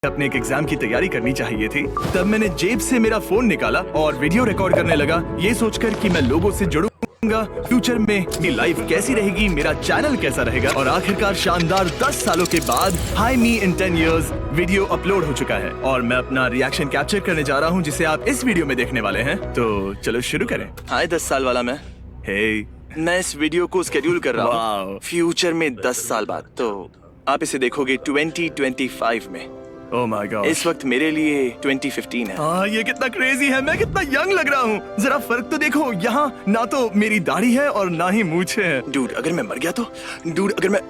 अपने एक एग्जाम की तैयारी करनी चाहिए थी, तब मैंने जेब से मेरा फोन निकाला और वीडियो रिकॉर्ड करने लगा, ये सोचकर कि मैं लोगों से जुड़ूंगा, फ्यूचर में मेरी लाइफ कैसी रहेगी, मेरा चैनल कैसा रहेगा। और आखिरकार शानदार 10 सालों के बाद हाई मी इन 10 years वीडियो अपलोड हो चुका है और मैं अपना रिएक्शन कैप्चर करने जा रहा हूँ, जिसे आप इस वीडियो में देखने वाले हैं। तो चलो शुरू करें। हाय 10 साल वाला मैं। हे, मैं इस वीडियो को स्केड्यूल कर रहा हूँ फ्यूचर में 10 साल बाद, तो आप इसे देखोगे 2025 में। Oh my God. इस वक्त मेरे लिए 2015 है। हाँ, ये कितना क्रेजी है, मैं कितना यंग लग रहा हूँ। जरा फर्क तो देखो, यहाँ ना तो मेरी दाढ़ी है और ना ही मूछें हैं। डूड, अगर मैं मर गया तो? डूड, अगर मैं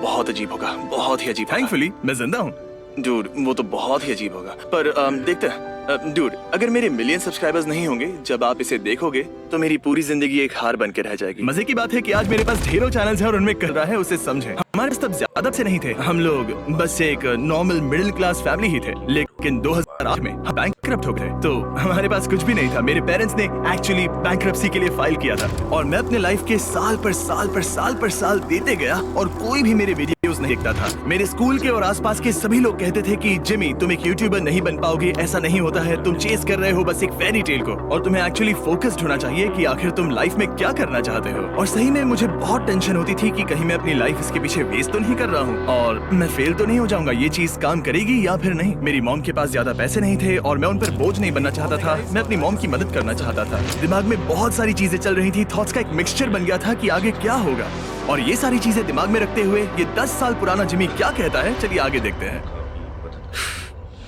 बहुत अजीब होगा, बहुत ही अजीब। थैंकफुली मैं जिंदा हूँ। डूड, वो तो बहुत ही अजीब होगा, पर देखते हैं। डूड, अगर मेरे मिलियन सब्सक्राइबर्स नहीं होंगे जब आप इसे देखोगे, तो मेरी पूरी जिंदगी एक हार बन के रह जाएगी। मजे की बात है कि आज मेरे पास ढेरों चैनल्स हैं और उनमें कर रहा है, उसे समझें। हमारे पास तब ज्यादा से नहीं थे, हम लोग बस एक नॉर्मल मिडिल क्लास फैमिली ही थे। लेकिन 2008 में हम बैंकक्रप्ट हो गए, तो हमारे पास कुछ भी नहीं था। मेरे पेरेंट्स ने एक्चुअली बैंकरप्सी के लिए फाइल किया था और मैं अपने लाइफ के साल पर साल देते गया और कोई भी मेरे वीडियोस नहीं देखता था। मेरे स्कूल के और आसपास के सभी लोग कहते थे कि जिमी, तुम एक यूट्यूबर नहीं बन पाओगे, ऐसा नहीं होता है, तुम चेस कर रहे हो बस एक फेरी टेल को, और तुम्हें एक्चुअली फोकस्ड होना चाहिए कि आखिर तुम लाइफ में क्या करना चाहते हो। और सही में मुझे बहुत टेंशन होती थी कि कहीं मैं अपनी लाइफ इसके पीछे वेस्ट तो नहीं कर रहा हूँ और मैं फेल तो नहीं हो जाऊंगा, ये चीज काम करेगी या फिर नहीं। मेरी मॉम के पास ज्यादा पैसे नहीं थे और मैं उन पर बोझ नहीं बनना चाहता था, मैं अपनी मॉम की मदद करना चाहता था। दिमाग में बहुत सारी चीजें चल रही थी, थॉट्स का एक मिक्सचर बन गया था कि आगे क्या होगा। और ये सारी चीजें दिमाग में रखते हुए ये 10 साल पुराना जिमी क्या कहता है, चलिए आगे देखते हैं।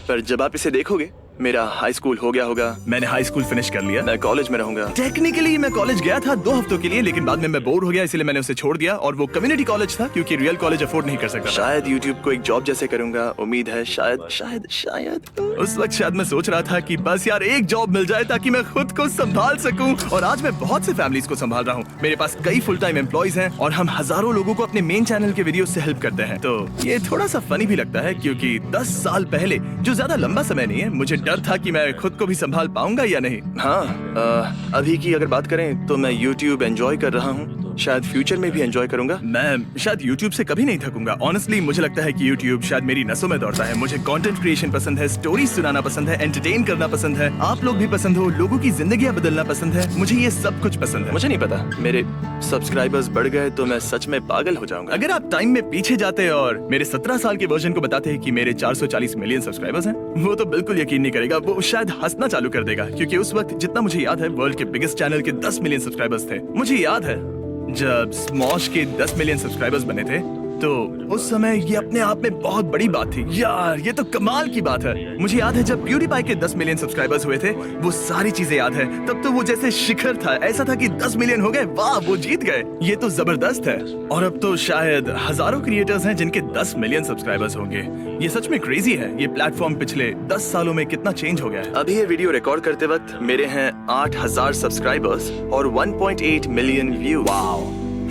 पर जब आप इसे देखोगे, मेरा हाई स्कूल हो गया होगा, मैंने हाई स्कूल फिनिश कर लिया, मैं कॉलेज में रहूंगा। टेक्निकली मैं कॉलेज गया था 2 हफ्तों के लिए, लेकिन बाद में मैं बोर हो गया, इसलिए मैंने उसे छोड़ दिया और वो कम्युनिटी कॉलेज था क्योंकि रियल कॉलेज अफोर्ड नहीं कर सकता। शायद यूट्यूब को एक जॉब जैसे करूंगा, उम्मीद है शायद उस वक्त शायद मैं सोच रहा था कि बस यार एक जॉब मिल जाए ताकि मैं खुद को संभाल सकूं। और आज मैं बहुत से फैमिलीज को संभाल रहा हूँ, मेरे पास कई फुल टाइम एम्प्लॉइज हैं और हम हजारों लोगों को अपने मेन चैनल के वीडियो से हेल्प करते हैं। तो ये थोड़ा सा फनी भी लगता है क्योंकि 10 साल पहले, जो ज्यादा लंबा समय नहीं है, मुझे डर था कि मैं खुद को भी संभाल पाऊंगा या नहीं। हाँ, अभी की अगर बात करें तो मैं YouTube एंजॉय कर रहा हूँ, शायद फ्यूचर में भी एंजॉय करूंगा। मैं शायद YouTube से कभी नहीं थकूंगा। ऑनेस्टली मुझे लगता है कि YouTube शायद मेरी नसों में दौड़ता है। मुझे कंटेंट क्रिएशन पसंद है, स्टोरी सुनाना पसंद है, एंटरटेन करना पसंद है, आप लोग भी पसंद हो, लोगों की जिंदगियां बदलना पसंद है, मुझे ये सब कुछ पसंद है। मुझे नहीं पता, मेरे सब्सक्राइबर्स बढ़ गए तो मैं सच में पागल हो जाऊंगा। अगर आप टाइम में पीछे जाते और मेरे 17 साल के वर्जन को बताते हैं कि मेरे 440 मिलियन सब्सक्राइबर्स हैं, वो तो बिल्कुल यकीन नहीं करेगा, वो शायद हंसना चालू कर देगा। क्योंकि उस वक्त जितना मुझे याद है, वर्ल्ड के बिगेस्ट चैनल के 10 मिलियन सब्सक्राइबर्स थे। मुझे याद है जब स्मॉश के 10 मिलियन सब्सक्राइबर्स बने थे, तो उस समय ये अपने आप में बहुत बड़ी बात थी। यार ये तो कमाल की बात है। मुझे याद है जब प्यूरीपाई के 10 मिलियन सब्सक्राइबर्स हुए थे, वो सारी चीजें याद है। तब तो वो जैसे शिखर था, ऐसा था कि 10 मिलियन हो गए, वाह वो जीत गए, ये तो जबरदस्त है। और अब तो शायद हजारों क्रिएटर्स हैं जिनके 10 मिलियन सब्सक्राइबर्स होंगे। ये सच में क्रेजी है, ये प्लेटफॉर्म पिछले 10 सालों में कितना चेंज हो गया है। अभी ये वीडियो रिकॉर्ड करते वक्त मेरे हैं 8000 सब्सक्राइबर्स और 1.8 मिलियन व्यू। वाओ,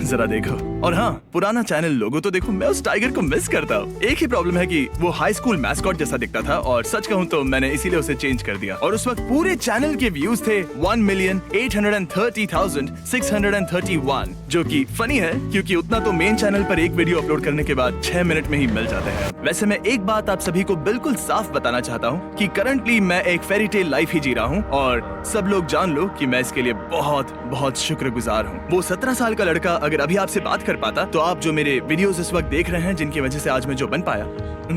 जरा देखो। और हाँ, पुराना चैनल लोगो तो देखो, मैं उस टाइगर को मिस करता हूँ। एक ही प्रॉब्लम है कि वो हाई स्कूल मैस्कॉट जैसा दिखता था और सच कहूँ तो मैंने इसीलिए उसे चेंज कर दिया। और उस वक्त पूरे चैनल के व्यूज थे 1,830,631, जो कि फनी है क्योंकि उतना तो मेन चैनल पर एक वीडियो अपलोड करने के बाद 6 मिनट में ही मिल जाते हैं। वैसे मैं एक बात आप सभी को बिल्कुल साफ बताना चाहता हूँ कि करंटली मैं एक फेरी टेल लाइफ ही जी रहा हूँ और सब लोग जान लो कि मैं इसके लिए बहुत शुक्रगुजार हूँ। वो 17 साल का लड़का अगर अभी आपसे बात कर पाता, तो आप जो मेरे वीडियोस इस वक्त देख रहे हैं, जिनकी वजह से आज मैं जो बन पाया,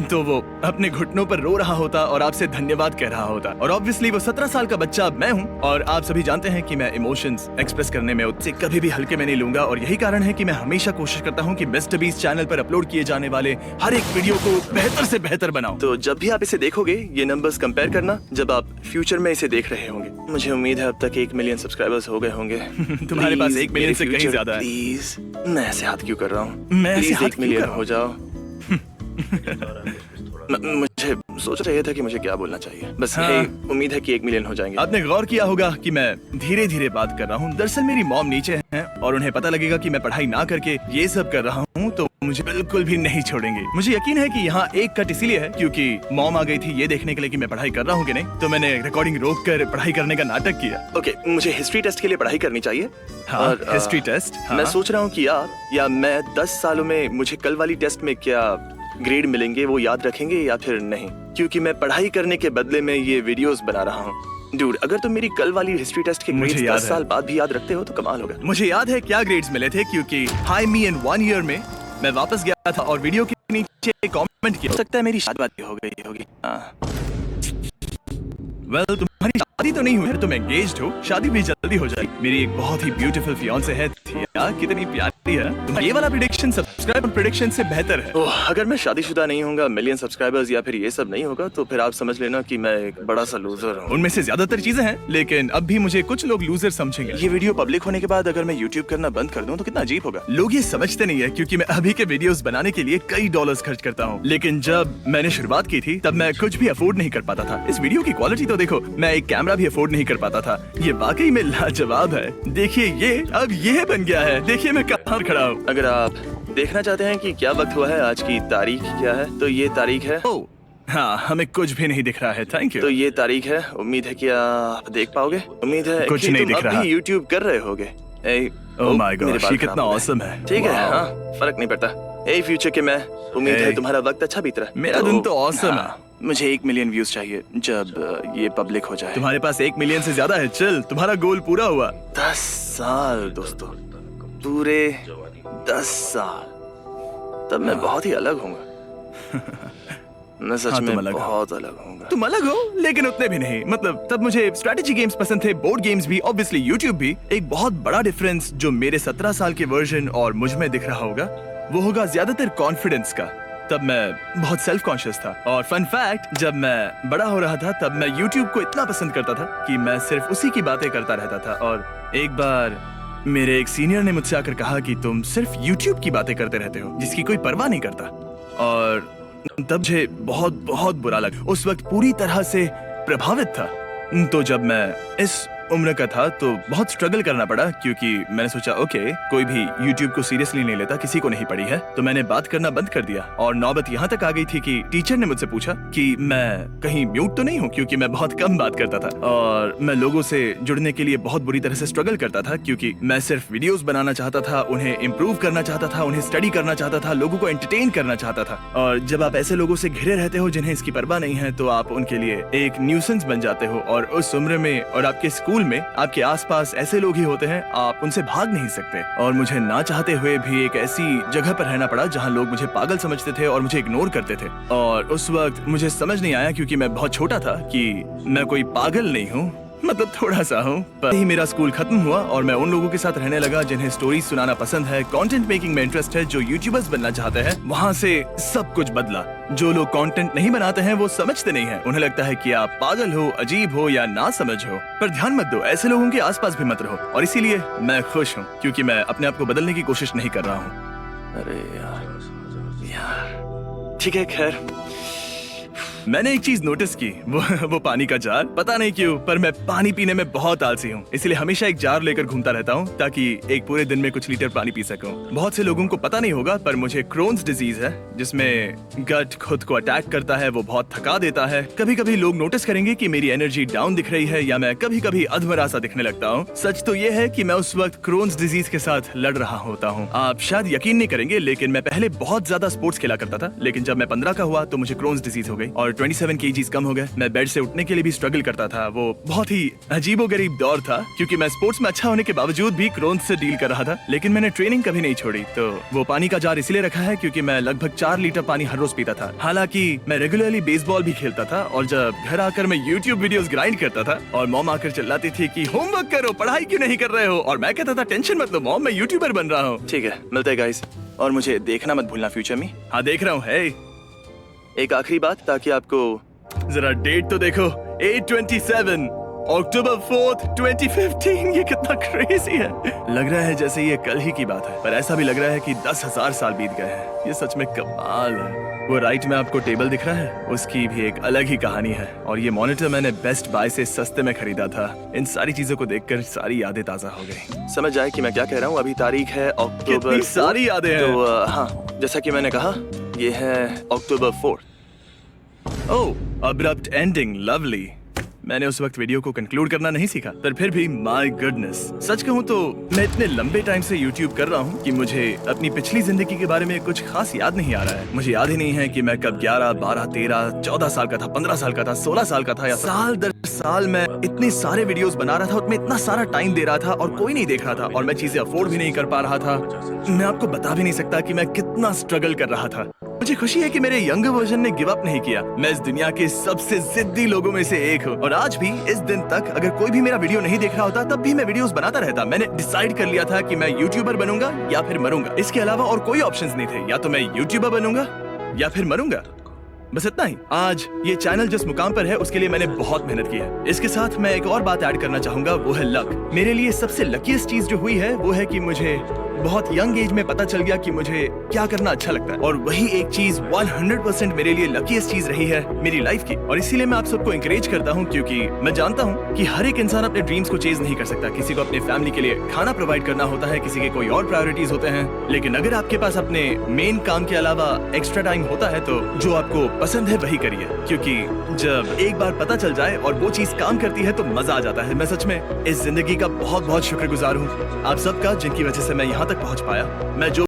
तो वो अपने घुटनों पर रो रहा होता और आपसे धन्यवाद कह रहा होता। और ऑब्वियसली वो 17 साल का बच्चा मैं हूँ और आप सभी जानते हैं कि मैं इमोशंस एक्सप्रेस करने में उससे कभी भी हल्के में नहीं लूंगा। और यही कारण है कि मैं हमेशा कोशिश करता हूँ कि मिस्टर बीस्ट चैनल पर अपलोड किए जाने वाले हर एक वीडियो को बेहतर से बेहतर बनाऊं। तो जब भी आप इसे देखोगे, ये नंबर्स कंपेयर करना जब आप फ्यूचर में इसे देख रहे होंगे। मुझे उम्मीद है अब तक 1 मिलियन सब्सक्राइबर्स हो गए होंगे। तुम्हारे पास 1 मिलियन से कहीं ज्यादा है। प्लीज, मैं ऐसे हाथ क्यों कर रहा हूँ? मैं ऐसे हाथ 1 मिलियन हो जाओ। मुझे सोच रहा था कि मुझे क्या बोलना चाहिए, बस हाँ। उम्मीद है कि 1 मिलियन हो जाएंगे। आपने गौर किया होगा कि मैं धीरे धीरे बात कर रहा हूँ। दरअसल मेरी मॉम नीचे हैं और उन्हें पता लगेगा कि मैं पढ़ाई ना करके ये सब कर रहा हूँ, तो मुझे बिल्कुल भी नहीं छोड़ेंगे। मुझे यकीन है कि यहाँ एक कट इसीलिए है क्योंकि मॉम आ गई थी ये देखने के लिए कि मैं पढ़ाई कर रहा हूँ कि नहीं, तो मैंने रिकॉर्डिंग रोक कर पढ़ाई करने का नाटक किया। ओके, मुझे हिस्ट्री टेस्ट के लिए पढ़ाई करनी चाहिए। हाँ, और हिस्ट्री टेस्ट। मैं सोच रहा हूँ कि या मैं 10 सालों में मुझे कल वाली टेस्ट में क्या ग्रेड मिलेंगे वो याद रखेंगे या फिर नहीं, क्योंकि मैं पढ़ाई करने के बदले में ये वीडियोस बना रहा हूँ। डूड, अगर तुम मेरी कल वाली हिस्ट्री टेस्ट के ग्रेड्स 10 साल बाद भी याद रखते हो तो कमाल होगा। मुझे याद है क्या ग्रेड्स मिले थे, क्योंकि हाई मी इन 1 ईयर में मैं वापस गया था और वीडियो के नीचे कमेंट किया। हो सकता है मेरी शादी हो गई होगी। वेल, तुम्हारी शादी तो नहीं हुई है, तुम एंगेज्ड हो, शादी भी जल्दी हो जाएगी। मेरी एक बहुत ही ब्यूटीफुल फियांसे है, थिया, कितनी प्यारी है। तुम्हारा ये वाला प्रेडिक्शन सब्सक्राइबर प्रेडिक्शन से बेहतर है। ओह, अगर मैं शादीशुदा नहीं होऊंगा, मिलियन सब्सक्राइबर्स या फिर ये सब नहीं होगा, तो फिर आप समझ लेना कि मैं एक बड़ा सा लूजर हूँ। उनमें से ज्यादातर चीजें हैं, लेकिन अब भी मुझे कुछ लोग लूजर समझेंगे। ये वीडियो पब्लिक होने के बाद अगर मैं यूट्यूब करना बंद कर दूं तो कितना अजीब होगा। लोग ये समझते नहीं है, क्योंकि मैं अभी के वीडियोस बनाने के लिए कई डॉलर्स खर्च करता हूँ, लेकिन जब मैंने शुरुआत की थी तब मैं कुछ भी अफोर्ड नहीं कर पाता था। इस वीडियो की क्वालिटी तो देखो, मैं एक कैमरा भी अफोर्ड नहीं कर पाता था। ये वाकई में लाजवाब है। देखिए ये अब ये बन गया है, देखिए मैं कहाँ खड़ा हूँ। अगर आप देखना चाहते हैं कि क्या वक्त हुआ है, आज की तारीख क्या है, तो ये तारीख है। ओह हाँ, हमें कुछ भी नहीं दिख रहा है, थैंक यू। तो ये तारीख है, उम्मीद है कि आप देख पाओगे। उम्मीद है कुछ नहीं दिख रहा। यूट्यूब कर रहे होगे। ओह माय गॉड, ये कितना ऑसम है। ठीक है, हाँ, फर्क नहीं पड़ता। ए फ्यूचर के मैं, उम्मीद है तुम्हारा वक्त अच्छा बीत रहा है। मेरा दिन तो ऑसम है। मुझे 1 मिलियन व्यूज चाहिए जब ये पब्लिक हो जाए। तुम्हारे पास 1 मिलियन से ज्यादा है, चल तुम्हारा गोल पूरा हुआ। 10 साल दोस्तों, पूरे 10 साल, तब मैं बहुत ही अलग होऊंगा। मैं सच में बहुत अलग होऊंगा। तुम अलग हो, लेकिन उतने भी नहीं। मतलब तब मुझे स्ट्रेटेजी गेम्स पसंद थे, बोर्ड गेम्स भी, ऑब्वियसली यूट्यूब भी। एक बहुत बड़ा डिफरेंस जो मेरे 17 साल के वर्जन और मुझ में दिख रहा होगा, वो होगा ज्यादातर कॉन्फिडेंस का। तब मैं बहुत सेल्फ कॉन्शियस था। और फन फैक्ट, जब मैं बड़ा हो रहा था तब मैं यूट्यूब को इतना पसंद करता था कि मैं सिर्फ उसी की बातें करता रहता था। और एक बार मेरे एक सीनियर ने मुझसे आकर कहा कि तुम सिर्फ यूट्यूब की बातें करते रहते हो, जिसकी कोई परवाह नहीं करता। और तब मुझे बहुत बहुत बुरा लगा। उस वक्त पूरी तरह से प्रभावित था। तो जब मैं इस उम्र का था तो बहुत स्ट्रगल करना पड़ा, क्योंकि मैंने सोचा ओके, कोई भी YouTube को सीरियसली नहीं लेता, किसी को नहीं पड़ी है। तो मैंने बात करना बंद कर दिया। और नौबत यहाँ तक आ गई थी कि टीचर ने मुझसे पूछा कि मैं कहीं म्यूट तो नहीं हूँ, क्योंकि मैं बहुत कम बात करता था। और मैं लोगों से जुड़ने के लिए बहुत बुरी तरह से स्ट्रगल करता था, क्योंकि मैं सिर्फ वीडियोस बनाना चाहता था, उन्हें इम्प्रूव करना चाहता था, उन्हें स्टडी करना चाहता था, लोगों को एंटरटेन करना चाहता था। और जब आप ऐसे लोगों से घिरे रहते हो जिन्हें इसकी परवाह नहीं है, तो आप उनके लिए एक न्यूसेंस बन जाते हो। और उस उम्र में और आपके स्कूल में आपके आसपास ऐसे लोग ही होते हैं, आप उनसे भाग नहीं सकते। और मुझे ना चाहते हुए भी एक ऐसी जगह पर रहना पड़ा जहां लोग मुझे पागल समझते थे और मुझे इग्नोर करते थे। और उस वक्त मुझे समझ नहीं आया, क्योंकि मैं बहुत छोटा था, कि मैं कोई पागल नहीं हूँ, मतलब थोड़ा सा हूँ। पर ही मेरा स्कूल खत्म हुआ और मैं उन लोगों के साथ रहने लगा जिन्हें स्टोरीज सुनाना पसंद है, कंटेंट मेकिंग में इंटरेस्ट है, जो यूट्यूबर्स बनना चाहते हैं। वहाँ से सब कुछ बदला। जो लोग कंटेंट नहीं बनाते हैं वो समझते नहीं है, उन्हें लगता है कि आप पागल हो, अजीब हो या ना समझ हो। पर ध्यान मत दो, ऐसे लोगों के आसपास भी मत रहो। और इसीलिए मैं खुश हूँ, क्योंकि मैं अपने आप को बदलने की कोशिश नहीं कर रहा हूँ। अरे यार, ठीक है, खैर। मैंने एक चीज नोटिस की, वो पानी का जार। पता नहीं क्यों, पर मैं पानी पीने में बहुत आलसी हूँ, इसलिए हमेशा एक जार लेकर घूमता रहता हूँ, ताकि एक पूरे दिन में कुछ लीटर पानी पी सकूं। बहुत से लोगों को पता नहीं होगा, पर मुझे क्रोन्स डिजीज है, जिसमें गट खुद को अटैक करता है, वो बहुत थका देता है। कभी कभी लोग नोटिस करेंगे कि मेरी एनर्जी डाउन दिख रही है, या मैं कभी कभी अधमरा सा दिखने लगता हूँ। सच तो ये है कि मैं उस वक्त क्रोन्स डिजीज के साथ लड़ रहा होता हूँ। आप शायद यकीन नहीं करेंगे, लेकिन मैं पहले बहुत ज्यादा स्पोर्ट्स खेला करता था, लेकिन जब मैं 15 का हुआ तो मुझे क्रोन्स डिजीज हो गई और 27 kg कम हो गए। मैं बेड से उठने के लिए भी स्ट्रगल करता था। वो बहुत ही अजीबोगरीब दौर था, क्योंकि मैं स्पोर्ट्स में अच्छा होने के बावजूद भी क्रोन्स से डील कर रहा था। लेकिन मैंने ट्रेनिंग कभी नहीं छोड़ी। तो वो पानी का जार इसलिए रखा है क्योंकि मैं लगभग 4 लीटर पानी हर रोज पीता था। हालांकि मैं रेगुलरली बेसबॉल भी खेलता था, और जब घर आकर मैं यूट्यूब वीडियोस ग्राइंड करता था और मॉम आकर चिल्लाती थी कि होमवर्क करो, पढ़ाई क्यों नहीं कर रहे हो, और मैं कहता था टेंशन मत लो मॉम, मैं यूट्यूबर बन रहा हूँ। ठीक है, मिलते हैं गाइस, और मुझे देखना मत भूलना फ्यूचर में। हाँ देख रहा हूँ। है एक आखिरी बात, ताकि आपको जरा डेट तो देखो, 8/27 अक्टूबर 4th 2015। ये कितना क्रेजी है। लग रहा है जैसे ये कल ही की बात है, पर ऐसा भी लग रहा है कि 10,000 साल बीत गए हैं। ये सच में कमाल है। वो राइट में आपको टेबल दिख रहा है, उसकी भी एक अलग ही कहानी है। और ये मॉनिटर मैंने बेस्ट बाय से सस्ते में खरीदा था। इन सारी चीजों को देखकर सारी यादें ताजा हो गई। समझ आए कि मैं क्या कह रहा हूँ। अभी तारीख है अक्टूबर, सारी यादें हैं। तो हाँ, जैसा कि मैंने कहा, ये है अक्टूबर 4th। ओह, अब्रप्ट एंडिंग, लवली। मैंने उस वक्त वीडियो को कंक्लूड करना नहीं सीखा, पर फिर भी माय गुडनेस, सच कहूँ तो मैं इतने लंबे टाइम से यूट्यूब कर रहा हूँ कि मुझे अपनी पिछली जिंदगी के बारे में कुछ खास याद नहीं आ रहा है। मुझे याद ही नहीं है कि मैं कब 11, 12, 13, 14 साल का था, 15 साल का था, 16 साल का था, या साल दर साल मैं इतने सारे वीडियोस बना रहा था, उसमें इतना सारा टाइम दे रहा था और कोई नहीं देख रहा था, और मैं चीजें अफोर्ड भी नहीं कर पा रहा था। मैं आपको बता भी नहीं सकता कि मैं कितना स्ट्रगल कर रहा था। मुझे खुशी है कि मेरे यंगर वर्जन ने गिव अप नहीं किया। मैं इस दुनिया के सबसे जिद्दी लोगों में से एक हूँ, और आज भी इस दिन तक अगर कोई भी मेरा वीडियो नहीं देख रहा होता तब भी मैं वीडियोस बनाता रहता। मैंने डिसाइड कर लिया था कि मैं यूट्यूबर बनूंगा या फिर मरूंगा। इसके अलावा और कोई ऑप्शंस नहीं थे, या तो मैं यूट्यूबर बनूंगा या फिर मरूंगा, बस इतना ही। आज ये चैनल जिस मुकाम पर है उसके लिए मैंने बहुत मेहनत की है। इसके साथ मैं एक और बात ऐड करना चाहूंगा, वो है लक। मेरे लिए सबसे लकीस्ट चीज जो हुई है वो है कि मुझे बहुत यंग एज में पता चल गया कि मुझे क्या करना अच्छा लगता है, और वही एक चीज 100% मेरे लिए लकीस्ट चीज रही है मेरी लाइफ की। और इसीलिए मैं आप सबको इंकरेज करता हूँ, क्योंकि मैं जानता हूँ कि हर एक इंसान अपने ड्रीम्स को चेज नहीं कर सकता। किसी को अपने फैमिली के लिए खाना प्रोवाइड करना होता है, किसी के कोई और प्रायोरिटीज होते हैं, लेकिन अगर आपके पास अपने मेन काम के अलावा एक्स्ट्रा टाइम होता है तो जो आपको पसंद है वही करिए, क्योंकि जब एक बार पता चल जाए और वो चीज काम करती है तो मजा आ जाता है। मैं सच में इस जिंदगी का बहुत बहुत शुक्रगुजार हूँ आप सबका, जिनकी वजह से मैं यहाँ तक पहुँच पाया। मैं जो